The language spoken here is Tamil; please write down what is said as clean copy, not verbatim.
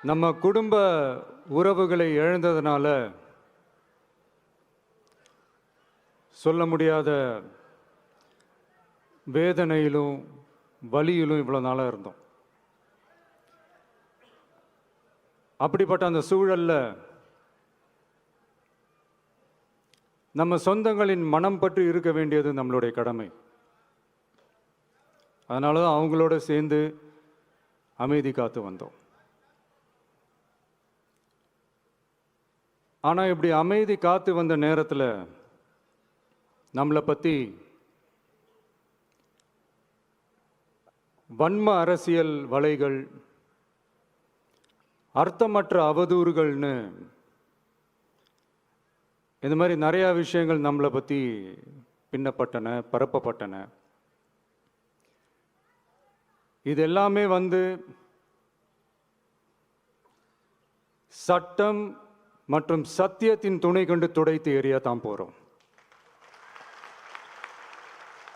நம்ம குடும்ப உறவுகளை இழந்ததுனால சொல்ல முடியாத வேதனையிலும் வலியிலும் இவ்வளோ நாளாக இருந்தோம். அப்படிப்பட்ட அந்த சூழல்ல நம்ம சொந்தங்களின் மனம் பற்றி இருக்க வேண்டியது நம்மளுடைய கடமை. அதனால தான் அவங்களோட சேர்ந்து அமைதி காத்து வந்தோம். ஆனால் இப்படி அமைதி காத்து வந்த நேரத்தில் நம்மளை பற்றி வன்ம அரசியல் வலைகள், அர்த்தமற்ற அவதூறுகள்னு இந்த மாதிரி நிறையா விஷயங்கள் நம்மளை பற்றி பின்னப்பட்டன, பரப்பப்பட்டன. இது எல்லாமே சட்டம் மற்றும் சத்தியத்தின் துணை கொண்டு துடைத்து எறியத்தான் போகிறோம்.